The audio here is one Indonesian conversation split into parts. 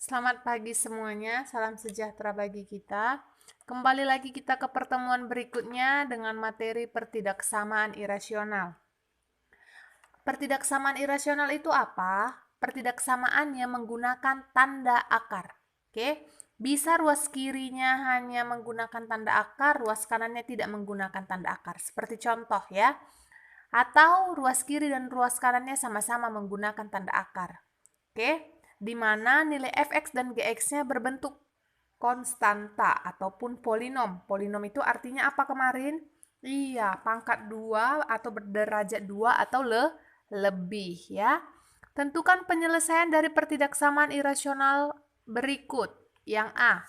Selamat pagi semuanya, salam sejahtera bagi kita. Kembali lagi kita ke pertemuan berikutnya dengan materi pertidaksamaan irasional. Pertidaksamaan irasional itu apa? Pertidaksamaannya menggunakan tanda akar. Oke, bisa ruas kirinya hanya menggunakan tanda akar, ruas kanannya tidak menggunakan tanda akar. Seperti contoh ya. Atau ruas kiri dan ruas kanannya sama-sama menggunakan tanda akar. Oke, di mana nilai fx dan gx-nya berbentuk konstanta ataupun polinom. Polinom itu artinya apa kemarin? Iya, pangkat 2 atau berderajat 2 atau lebih ya. Tentukan penyelesaian dari pertidaksamaan irasional berikut. Yang A,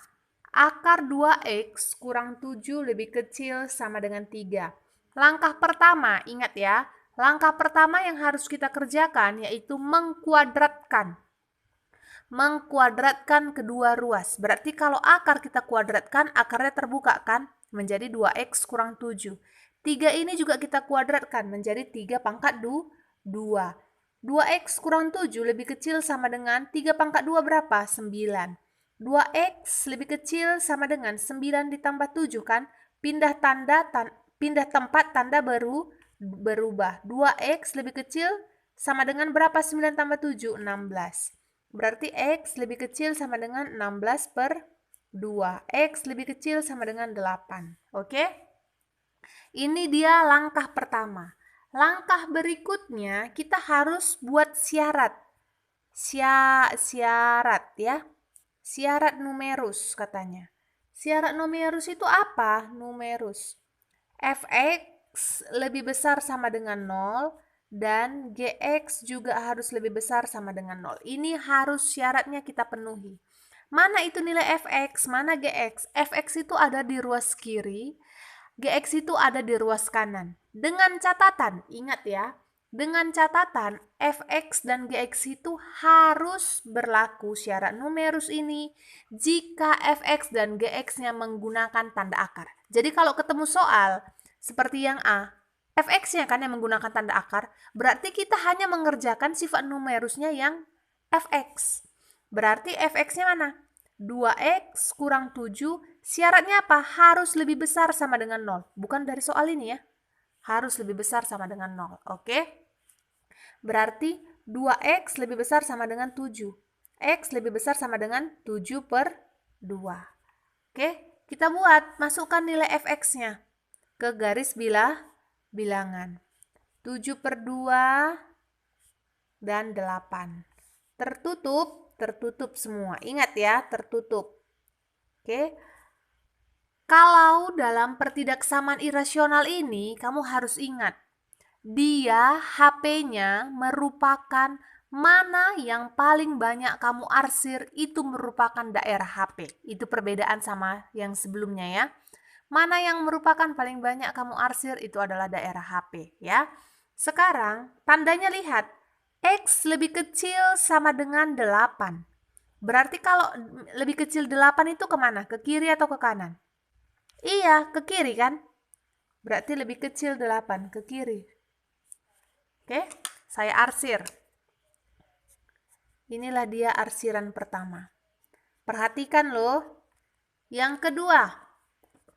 akar 2x kurang 7 lebih kecil sama dengan 3. Langkah pertama, ingat ya, langkah pertama yang harus kita kerjakan yaitu mengkuadratkan kedua ruas. Berarti kalau akar kita kuadratkan, akarnya terbuka kan? Menjadi 2x kurang 7. 3 ini juga kita kuadratkan menjadi 3 pangkat 2. 2x kurang 7 lebih kecil sama dengan 3 pangkat 2 berapa? 9. 2x lebih kecil sama dengan 9 ditambah 7 kan? Pindah tempat tanda berubah. 2x lebih kecil sama dengan berapa? 9 tambah 7? 16. Berarti X lebih kecil sama dengan 16 per 2. X lebih kecil sama dengan 8. Oke? Ini dia langkah pertama. Langkah berikutnya kita harus buat syarat. Syarat ya. Syarat numerus katanya. Syarat numerus itu apa? Numerus. Fx lebih besar sama dengan 0 dan Gx juga harus lebih besar sama dengan 0. Ini harus syaratnya kita penuhi. Mana itu nilai Fx, mana Gx? Fx itu ada di ruas kiri, Gx itu ada di ruas kanan. Dengan catatan, ingat ya, dengan catatan Fx dan Gx itu harus berlaku syarat numerus ini jika Fx dan Gx-nya menggunakan tanda akar. Jadi kalau ketemu soal seperti yang A, Fx-nya kan yang menggunakan tanda akar, berarti kita hanya mengerjakan sifat numerusnya yang Fx. Berarti Fx-nya mana? 2x kurang 7, syaratnya apa? Harus lebih besar sama dengan 0. Bukan dari soal ini ya. Harus lebih besar sama dengan 0. Oke? Berarti 2x lebih besar sama dengan 7. X lebih besar sama dengan 7 per 2. Oke? Kita buat, masukkan nilai Fx-nya ke garis bilangan. 7 per 2 dan 8. Tertutup semua. Ingat ya, tertutup. Oke. Kalau dalam pertidaksamaan irasional ini, kamu harus ingat, dia HP-nya merupakan mana yang paling banyak kamu arsir itu merupakan daerah HP. Itu perbedaan sama yang sebelumnya ya. Mana yang merupakan paling banyak kamu arsir itu adalah daerah HP ya. Sekarang tandanya lihat, X lebih kecil sama dengan 8. Berarti kalau lebih kecil 8 itu kemana? Ke kiri atau ke kanan? Iya, ke kiri kan? Berarti lebih kecil 8 ke kiri. Oke, saya arsir. Inilah dia arsiran pertama. Perhatikan loh. Yang kedua,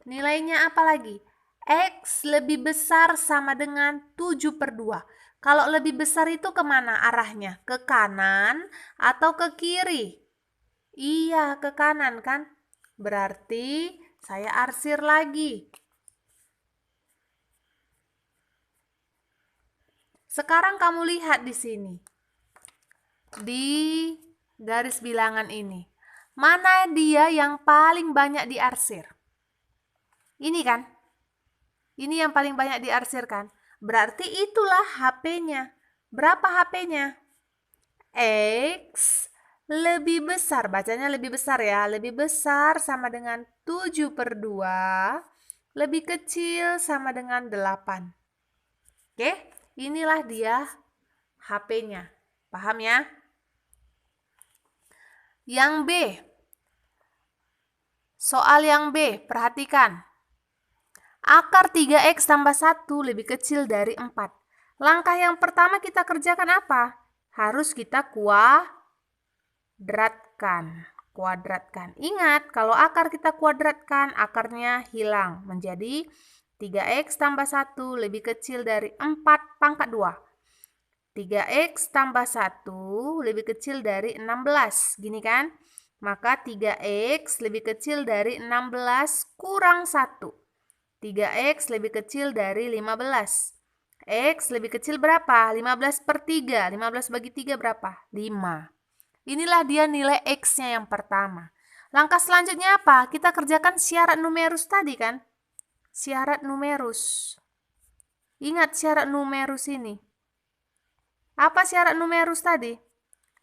nilainya apa lagi? X lebih besar sama dengan 7 per 2. Kalau lebih besar itu kemana arahnya? Ke kanan atau ke kiri? Iya, ke kanan kan? Berarti saya arsir lagi. Sekarang kamu lihat di sini. Di garis bilangan ini. Mana dia yang paling banyak diarsir? Ini kan? Ini yang paling banyak diarsir kan? Berarti itulah HP-nya. Berapa HP-nya? X lebih besar. Bacanya lebih besar ya. Lebih besar sama dengan 7 per 2. Lebih kecil sama dengan 8. Oke? Inilah dia HP-nya. Paham ya? Yang B. Soal yang B, perhatikan. Akar 3x tambah 1 lebih kecil dari 4. Langkah yang pertama kita kerjakan apa? Harus kita kuadratkan. Kuadratkan. Ingat, kalau akar kita kuadratkan, akarnya hilang menjadi 3x tambah 1 lebih kecil dari 4 pangkat 2. 3x tambah 1 lebih kecil dari 16. Gini kan? Maka 3x lebih kecil dari 16 kurang 1. 3x lebih kecil dari 15. X lebih kecil berapa? 15 per 3. 15 bagi 3 berapa? 5. Inilah dia nilai X-nya yang pertama. Langkah selanjutnya apa? Kita kerjakan syarat numerus tadi kan? Syarat numerus. Ingat syarat numerus ini. Apa syarat numerus tadi?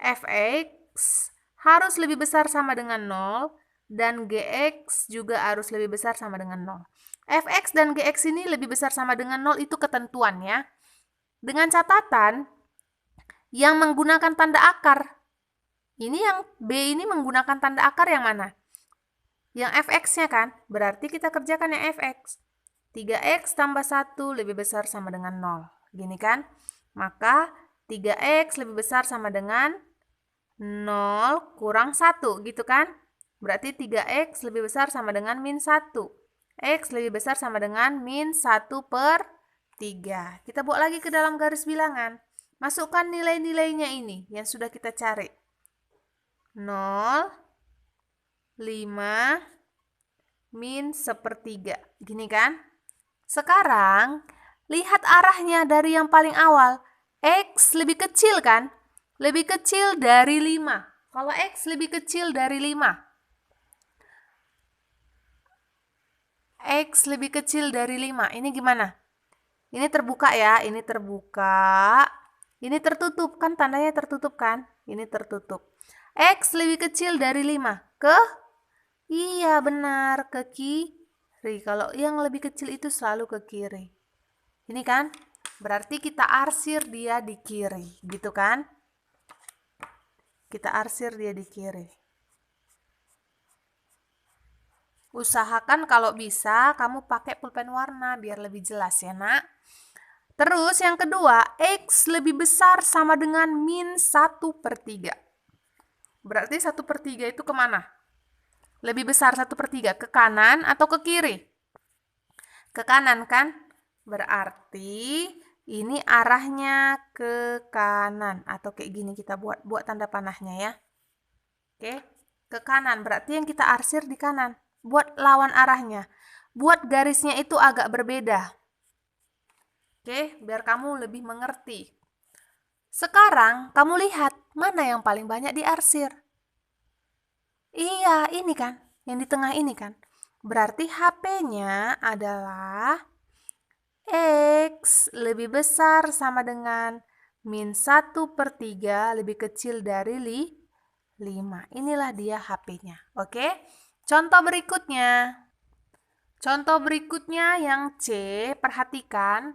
Fx harus lebih besar sama dengan 0 dan Gx juga harus lebih besar sama dengan 0. Fx dan Gx ini lebih besar sama dengan 0 itu ketentuan ya. Dengan catatan yang menggunakan tanda akar. Ini yang B ini menggunakan tanda akar yang mana? Yang fx-nya kan? Berarti kita kerjakan yang fx. 3x tambah 1 lebih besar sama dengan 0. Gini kan? Maka 3x lebih besar sama dengan 0 kurang 1. Gitu kan? Berarti 3x lebih besar sama dengan min 1. X lebih besar sama dengan min 1 per 3. Kita buat lagi ke dalam garis bilangan. Masukkan nilai-nilainya ini yang sudah kita cari. 0, 5, min 1/3. Gini kan? Sekarang, lihat arahnya dari yang paling awal. X lebih kecil kan? Lebih kecil dari 5. Kalau X lebih kecil dari 5. X lebih kecil dari 5. Ini gimana? Ini terbuka ya. Ini terbuka. Ini tertutup. Kan tandanya tertutup kan? Ini tertutup. X lebih kecil dari 5. Iya benar. Ke kiri. Kalau yang lebih kecil itu selalu ke kiri. Ini kan? Berarti kita arsir dia di kiri. Gitu kan? Kita arsir dia di kiri. Usahakan kalau bisa kamu pakai pulpen warna biar lebih jelas ya nak. Terus yang kedua, X lebih besar sama dengan min 1/3. Berarti 1/3 itu kemana? Lebih besar 1/3 ke kanan atau ke kiri? Ke kanan kan? Berarti ini arahnya ke kanan. Atau kayak gini kita buat tanda panahnya ya. Oke, ke kanan. Berarti yang kita arsir di kanan. Buat lawan arahnya. Buat garisnya itu agak berbeda. Oke, biar kamu lebih mengerti. Sekarang kamu lihat mana yang paling banyak diarsir. Iya, ini kan. Yang di tengah ini kan. Berarti HP-nya adalah X lebih besar sama dengan min 1/3 lebih kecil dari 5. Inilah dia HP-nya. Oke? Contoh berikutnya. Contoh berikutnya yang C, perhatikan.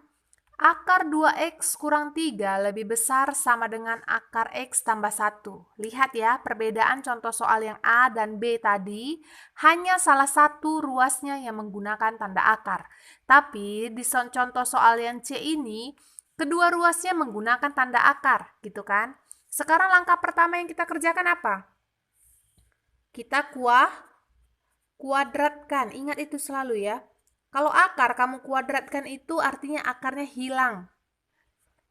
Akar 2x kurang 3 lebih besar sama dengan akar x tambah 1. Lihat ya, perbedaan contoh soal yang A dan B tadi, hanya salah satu ruasnya yang menggunakan tanda akar. Tapi di contoh soal yang C ini, kedua ruasnya menggunakan tanda akar, gitu kan? Sekarang langkah pertama yang kita kerjakan apa? Kita kuadratkan, ingat itu selalu ya. Kalau akar kamu kuadratkan itu artinya akarnya hilang.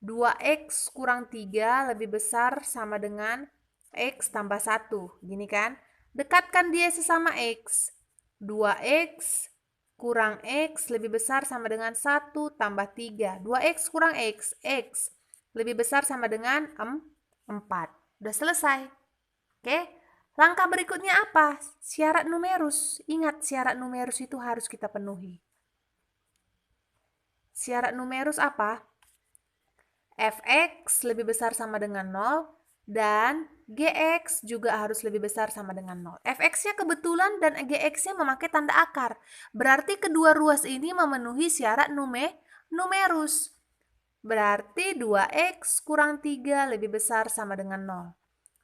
2x kurang 3 lebih besar sama dengan x tambah 1. Gini kan? Dekatkan dia sesama x. 2x kurang x lebih besar sama dengan 1 tambah 3. 2x kurang x. X lebih besar sama dengan 4. Udah selesai. Oke? Langkah berikutnya apa? Syarat numerus. Ingat, syarat numerus itu harus kita penuhi. Syarat numerus apa? Fx lebih besar sama dengan 0 dan Gx juga harus lebih besar sama dengan 0. Fx-nya kebetulan dan Gx-nya memakai tanda akar. Berarti kedua ruas ini memenuhi syarat numerus. Berarti 2x kurang 3 lebih besar sama dengan 0.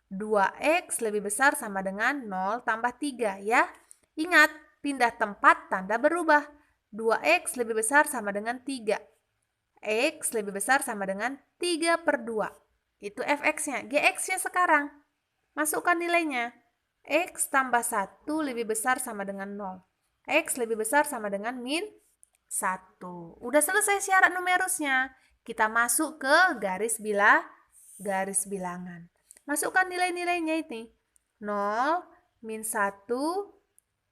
2x lebih besar sama dengan 0 tambah 3 ya. Ingat, pindah tempat tanda berubah. 2x lebih besar sama dengan 3. X lebih besar sama dengan 3/2. Itu fx-nya. Gx-nya sekarang. Masukkan nilainya. X tambah 1 lebih besar sama dengan 0. X lebih besar sama dengan min 1. Udah selesai syarat numerusnya. Kita masuk ke garis bilangan. Masukkan nilai-nilainya ini. 0, min 1,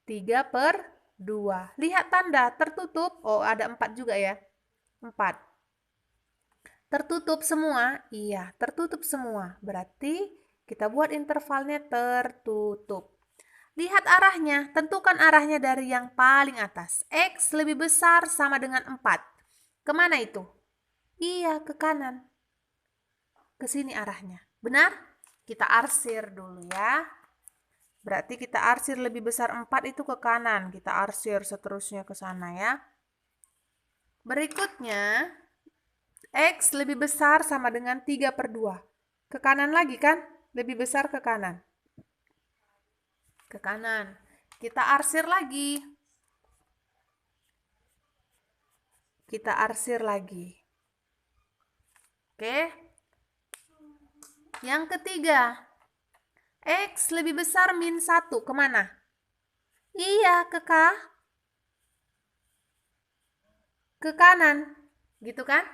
3/2. Lihat tanda tertutup. Oh, ada 4 juga ya. 4. Tertutup semua? Iya, tertutup semua. Berarti kita buat intervalnya tertutup. Lihat arahnya, tentukan arahnya dari yang paling atas. X lebih besar sama dengan 4. Kemana itu? Iya, ke kanan. Ke sini arahnya. Benar? Kita arsir dulu ya. Berarti kita arsir lebih besar 4 itu ke kanan. Kita arsir seterusnya ke sana ya. Berikutnya, X lebih besar sama dengan 3/2. Ke kanan lagi kan? Lebih besar ke kanan. Ke kanan. Kita arsir lagi. Kita arsir lagi. Oke. Yang ketiga. X lebih besar min 1. Kemana? Iya, ke kanan. Gitu kan?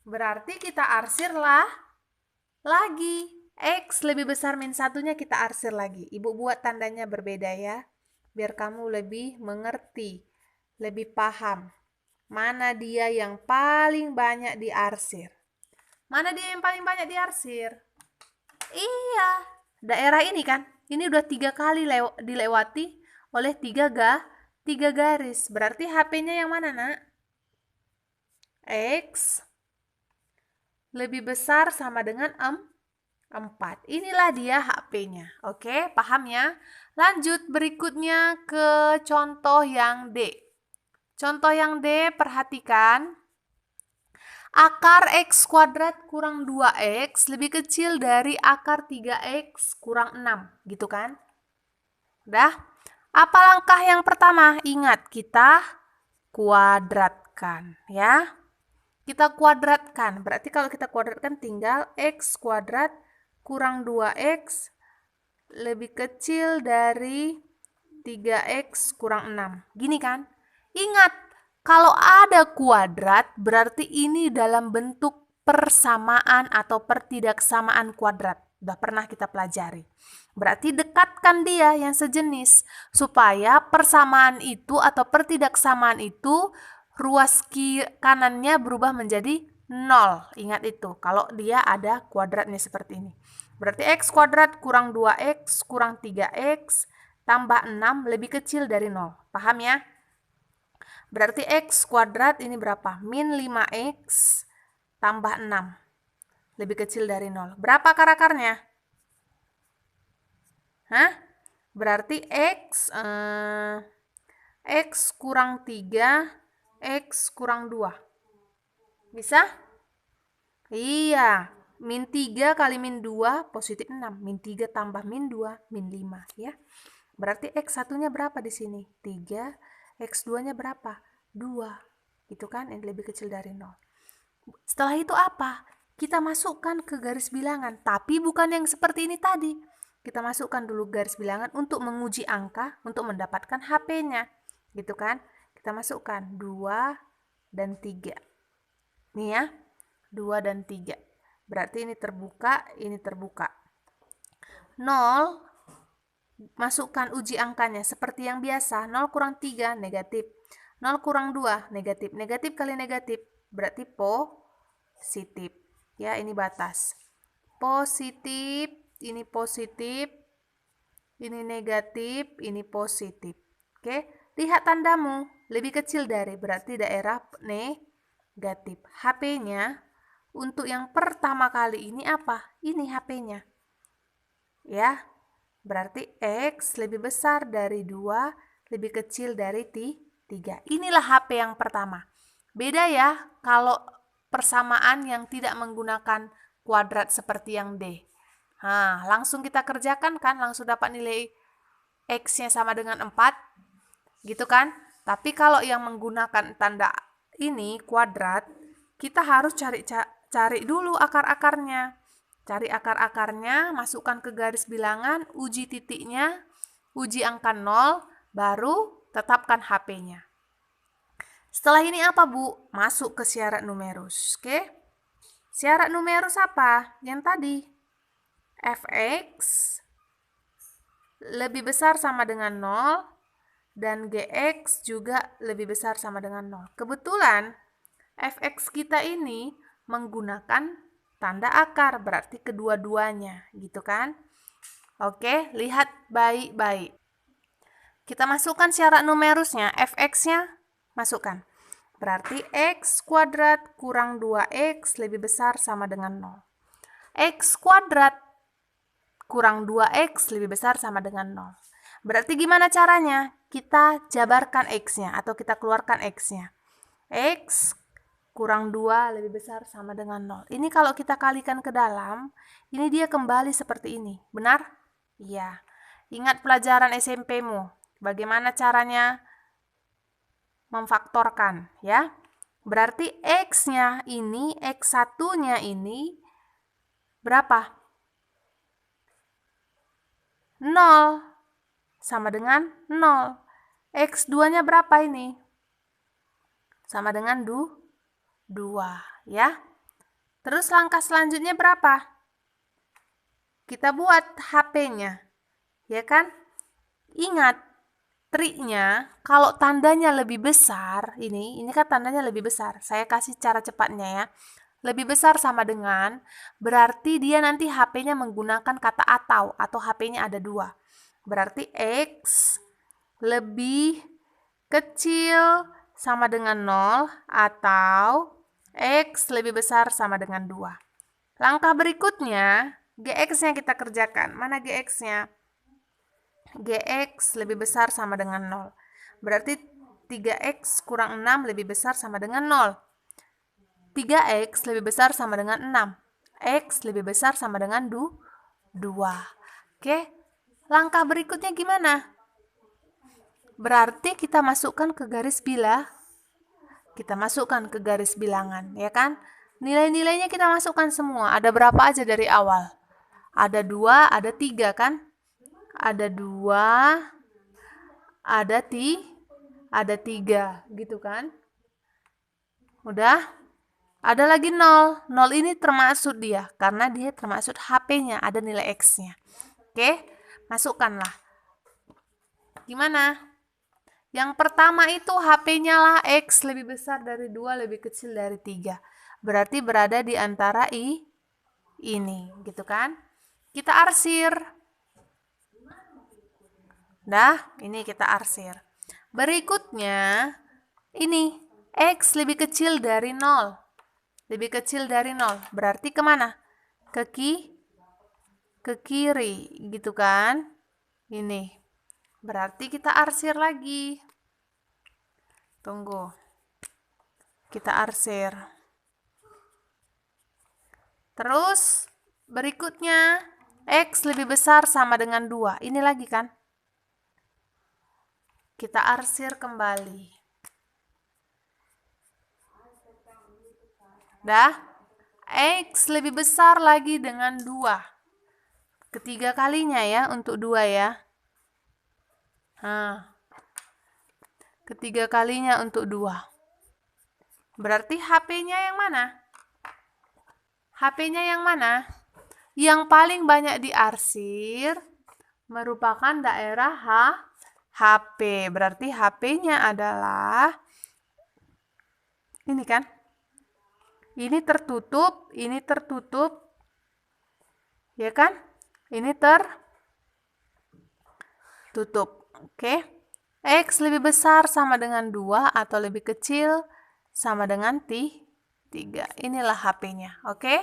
Berarti kita arsirlah lagi. X lebih besar min 1-nya kita arsir lagi. Ibu buat tandanya berbeda ya. Biar kamu lebih mengerti, lebih paham. Mana dia yang paling banyak diarsir? Mana dia yang paling banyak diarsir? Iya, daerah ini kan. Ini udah 3 kali dilewati oleh 3 garis. Berarti HP-nya yang mana, Nak? X lebih besar sama dengan 4. Inilah dia HP-nya. Oke, paham ya? Lanjut berikutnya ke contoh yang D. Contoh yang D, perhatikan. Akar X kuadrat kurang 2X lebih kecil dari akar 3X kurang 6. Gitu kan? Udah? Apa langkah yang pertama? Ingat, kita kuadratkan ya. Kita kuadratkan. Berarti kalau kita kuadratkan tinggal X kuadrat kurang 2X lebih kecil dari 3X kurang 6. Gini kan? Ingat, kalau ada kuadrat berarti ini dalam bentuk persamaan atau pertidaksamaan kuadrat. Sudah pernah kita pelajari. Berarti dekatkan dia yang sejenis supaya persamaan itu atau pertidaksamaan itu ruas kanannya berubah menjadi 0. Ingat itu, kalau dia ada kuadratnya seperti ini. Berarti X kuadrat kurang 2X kurang 3X tambah 6 lebih kecil dari 0. Paham ya? Berarti X kuadrat ini berapa? Min 5X tambah 6. Lebih kecil dari 0. Berapa akar-akarnya? Hah? Berarti X kurang 3, X kurang 2. Bisa? Iya. Min 3 kali min 2 positif 6. Min 3 tambah min 2, min 5 ya. Berarti X satunya berapa di sini? 3. X 2-nya berapa? 2. Gitu kan? Ini lebih kecil dari 0. Setelah itu apa? Kita masukkan ke garis bilangan. Tapi bukan yang seperti ini tadi. Kita masukkan dulu garis bilangan untuk menguji angka, untuk mendapatkan HP-nya. Gitu kan? Kita masukkan 2 dan 3. Nih ya. 2 dan 3. Berarti ini terbuka, ini terbuka. 0, masukkan uji angkanya seperti yang biasa. 0 kurang 3, negatif. 0 kurang 2, negatif. Negatif kali negatif, berarti positif. Ya, ini batas. Positif, ini negatif, ini positif. Oke, lihat tandamu. Lebih kecil dari, berarti daerah negatif. HP-nya untuk yang pertama kali ini apa? Ini HP-nya. Ya. Berarti X lebih besar dari 2, lebih kecil dari 3. Inilah HP yang pertama. Beda ya kalau persamaan yang tidak menggunakan kuadrat seperti yang D. Nah, langsung kita kerjakan kan, langsung dapat nilai X-nya sama dengan 4. Gitu kan? Tapi kalau yang menggunakan tanda ini kuadrat, kita harus cari dulu akar-akarnya. Cari akar-akarnya, masukkan ke garis bilangan, uji titiknya, uji angka 0, baru tetapkan HP-nya. Setelah ini apa, Bu? Masuk ke syarat numerus. Oke? Syarat numerus apa? Yang tadi. Fx lebih besar sama dengan 0 dan Gx juga lebih besar sama dengan 0. Kebetulan Fx kita ini menggunakan tanda akar, berarti kedua-duanya, gitu kan? Oke, lihat baik-baik. Kita masukkan syarat numerusnya, Fx-nya masukkan. Berarti x kuadrat kurang 2x lebih besar sama dengan 0. X kuadrat kurang 2x lebih besar sama dengan 0. Berarti gimana caranya? Kita jabarkan x-nya atau kita keluarkan x-nya. X kurang 2 lebih besar sama dengan 0. Ini kalau kita kalikan ke dalam, ini dia kembali seperti ini. Benar? Iya. Ingat pelajaran SMP-mu. Bagaimana caranya memfaktorkan, ya? Berarti x-nya ini, x1-nya ini berapa? 0. Sama dengan 0. X2-nya berapa ini? Sama dengan 2, ya. Terus langkah selanjutnya berapa? Kita buat HP-nya, ya kan? Ingat, triknya kalau tandanya lebih besar, ini kan tandanya lebih besar. Saya kasih cara cepatnya ya. Lebih besar sama dengan, berarti dia nanti HP-nya menggunakan kata atau HP-nya ada 2. Berarti X lebih kecil sama dengan 0 atau X lebih besar sama dengan 2. Langkah berikutnya, Gx-nya kita kerjakan. Mana Gx-nya? Gx lebih besar sama dengan 0. Berarti 3x kurang 6 lebih besar sama dengan 0. 3x lebih besar sama dengan 6. X lebih besar sama dengan 2. Oke, langkah berikutnya gimana? Berarti kita masukkan ke garis bilangan. Kita masukkan ke garis bilangan, ya kan? Nilai-nilainya kita masukkan semua. Ada berapa aja dari awal? Ada 2, ada 3 kan? Ada 2, ada 3, gitu kan? Udah? Ada lagi 0. 0 ini termasuk dia, karena dia termasuk HP-nya, ada nilai X-nya. Oke? Masukkanlah. Gimana? Yang pertama itu HP-nya lah X lebih besar dari 2, lebih kecil dari 3. Berarti berada di antara ini, gitu kan? Kita arsir. Dah, ini kita arsir. Berikutnya, ini X lebih kecil dari 0. Lebih kecil dari 0. Berarti kemana? Ke kiri, gitu kan? Ini. Berarti kita arsir lagi. Tunggu. Kita arsir. Terus berikutnya X lebih besar sama dengan 2. Ini lagi kan? Kita arsir kembali. Dah? X lebih besar lagi dengan 2. Ketiga kalinya ya untuk 2 ya. Ketiga kalinya untuk 2. Berarti HP-nya yang mana? HP-nya yang mana? Yang paling banyak diarsir merupakan daerah HP. Berarti HP-nya adalah ini kan? Ini tertutup, ini tertutup. Ya kan? Ini tertutup. Oke. X lebih besar sama dengan 2 atau lebih kecil sama dengan 3. Inilah HP-nya. Oke?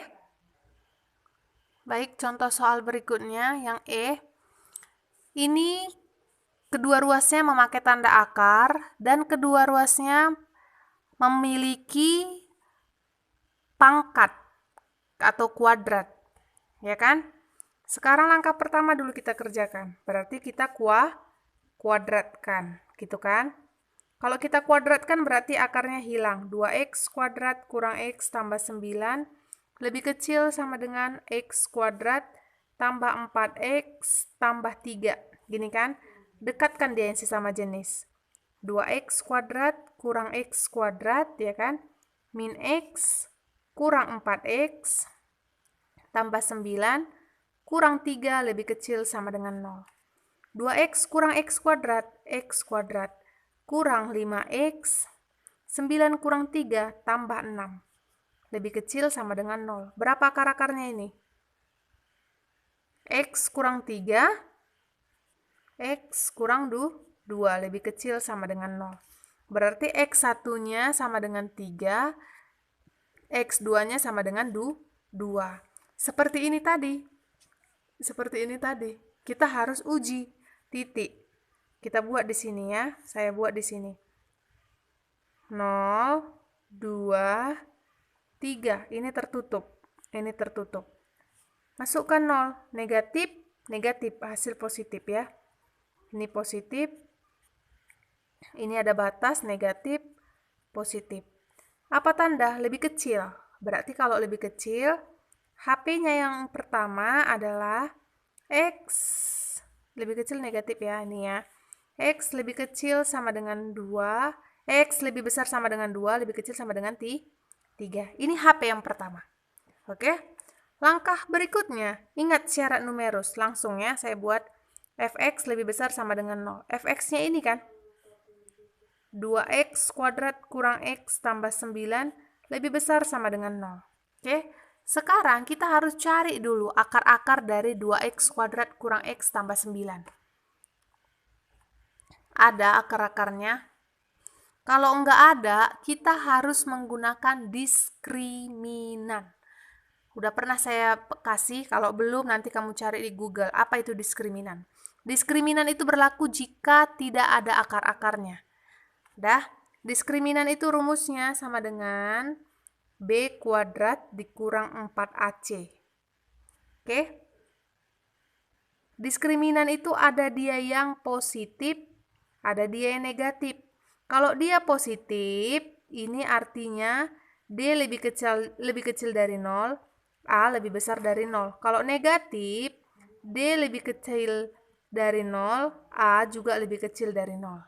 Baik, contoh soal berikutnya yang E. Ini kedua ruasnya memakai tanda akar dan kedua ruasnya memiliki pangkat atau kuadrat. Ya kan? Sekarang langkah pertama dulu kita kerjakan. Berarti kita kuadratkan, gitu kan? Kalau kita kuadratkan berarti akarnya hilang. 2x kuadrat kurang x tambah 9 lebih kecil sama dengan X kuadrat tambah 4X tambah 3. Gini kan? Dekatkan dia yang sesama jenis. 2X kuadrat kurang X kuadrat, ya kan? Min X kurang 4X tambah 9 kurang 3 lebih kecil sama dengan 0. 2X kurang X kuadrat kurang 5X, 9 kurang 3 tambah 6. Lebih kecil sama dengan 0. Berapa akar-akarnya ini? X kurang 3, X kurang 2, lebih kecil sama dengan 0. Berarti X satunya sama dengan 3, X 2-nya sama dengan 2. Seperti ini tadi. Kita harus uji titik. Kita buat di sini ya. Saya buat di sini. 0, 2, 3. Ini tertutup. Masukkan 0. Negatif, negatif. Hasil positif ya. Ini positif. Ini ada batas negatif, positif. Apa tanda? Lebih kecil. Berarti kalau lebih kecil, HP-nya yang pertama adalah X. Lebih kecil negatif ya, ini ya. X lebih kecil sama dengan 2. X lebih besar sama dengan 2, lebih kecil sama dengan 3. Ini HP yang pertama. Oke? Langkah berikutnya, ingat syarat numerus. Langsung ya, saya buat fx lebih besar sama dengan 0. Fx-nya ini kan? 2x kuadrat kurang x tambah 9 lebih besar sama dengan 0. Oke? Sekarang kita harus cari dulu akar-akar dari 2x kuadrat kurang x tambah 9. Ada akar-akarnya? Kalau enggak ada, kita harus menggunakan diskriminan. Udah pernah saya kasih, kalau belum nanti kamu cari di Google. Apa itu diskriminan? Diskriminan itu berlaku jika tidak ada akar-akarnya. Diskriminan itu rumusnya sama dengan B kuadrat dikurang 4AC. Oke? Diskriminan itu ada dia yang positif, ada dia yang negatif. Kalau dia positif, ini artinya D lebih kecil dari 0, A lebih besar dari 0. Kalau negatif, D lebih kecil dari 0, A juga lebih kecil dari 0.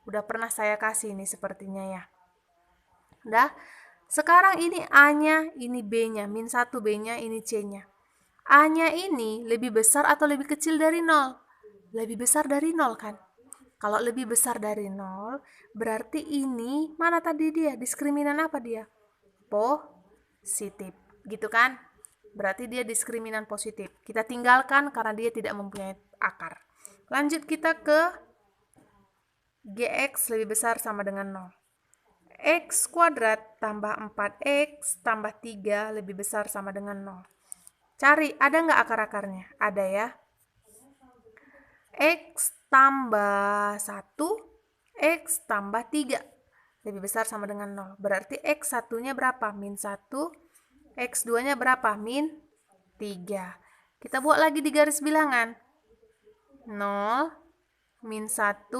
Udah pernah saya kasih ini sepertinya ya. Udah. Sekarang ini A-nya, ini B-nya, min 1 B-nya, ini C-nya. A-nya ini lebih besar atau lebih kecil dari 0? Lebih besar dari 0 kan? Kalau lebih besar dari 0, berarti ini, mana tadi dia? Diskriminan apa dia? Positif. Gitu kan? Berarti dia diskriminan positif. Kita tinggalkan karena dia tidak mempunyai akar. Lanjut kita ke Gx lebih besar sama dengan 0. X kuadrat tambah 4X tambah 3 lebih besar sama dengan 0. Cari, ada nggak akar-akarnya? Ada ya. X tambah 1, X tambah 3 lebih besar sama dengan 0. Berarti X satunya berapa? Min 1. X 2-nya berapa? Min 3. Kita buat lagi di garis bilangan. 0, min 1,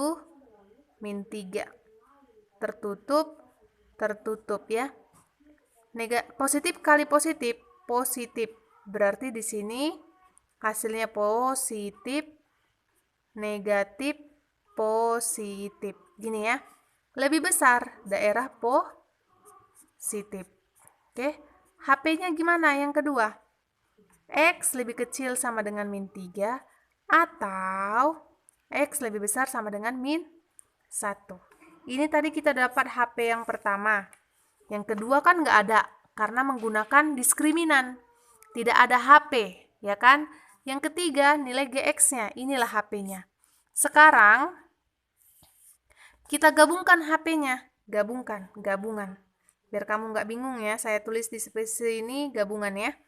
min 3. Tertutup ya. Positif kali positif, positif. Berarti di sini hasilnya positif, negatif, positif. Gini ya. Lebih besar daerah positif. Oke. HP-nya gimana yang kedua? X lebih kecil sama dengan min 3 atau X lebih besar sama dengan min 1. Ini tadi kita dapat HP yang pertama. Yang kedua kan nggak ada, karena menggunakan diskriminan. Tidak ada HP, ya kan? Yang ketiga, nilai Gx-nya. Inilah HP-nya. Sekarang, kita gabungkan HP-nya. Gabungan. Biar kamu nggak bingung ya, saya tulis di spesi ini gabungan ya.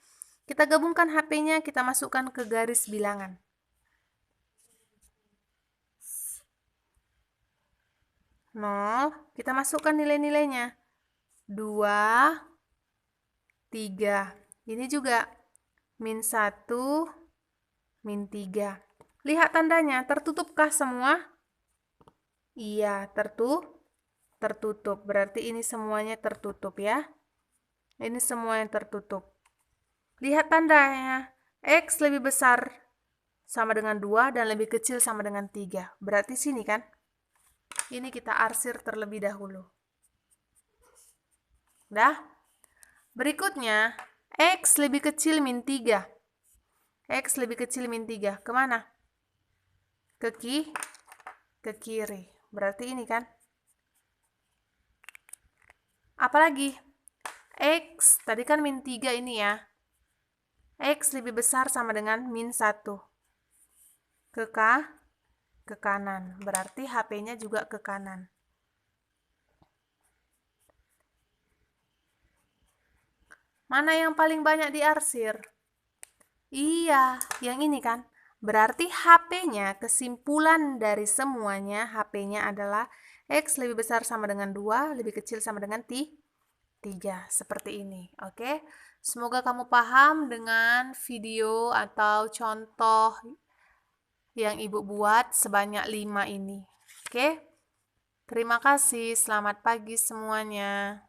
Kita gabungkan HP-nya, kita masukkan ke garis bilangan. 0, kita masukkan nilai-nilainya. 2, 3. Ini juga min 1, min 3. Lihat tandanya, tertutupkah semua? Iya, tertutup. Berarti ini semuanya tertutup ya. Ini semua yang tertutup. Lihat tandanya. X lebih besar sama dengan 2 dan lebih kecil sama dengan 3. Berarti sini kan? Ini kita arsir terlebih dahulu. Dah? Berikutnya, X lebih kecil min 3. X lebih kecil min 3. Kemana? Ke kiri. Berarti ini kan? Apalagi? X, tadi kan min 3 ini ya. X lebih besar sama dengan min 1. Ke kanan. Berarti HP-nya juga ke kanan. Mana yang paling banyak diarsir? Iya, yang ini kan. Berarti HP-nya, kesimpulan dari semuanya, HP-nya adalah X lebih besar sama dengan 2, lebih kecil sama dengan 3. Seperti ini, oke? Semoga kamu paham dengan video atau contoh yang Ibu buat sebanyak 5 ini. Oke? Terima kasih, selamat pagi semuanya.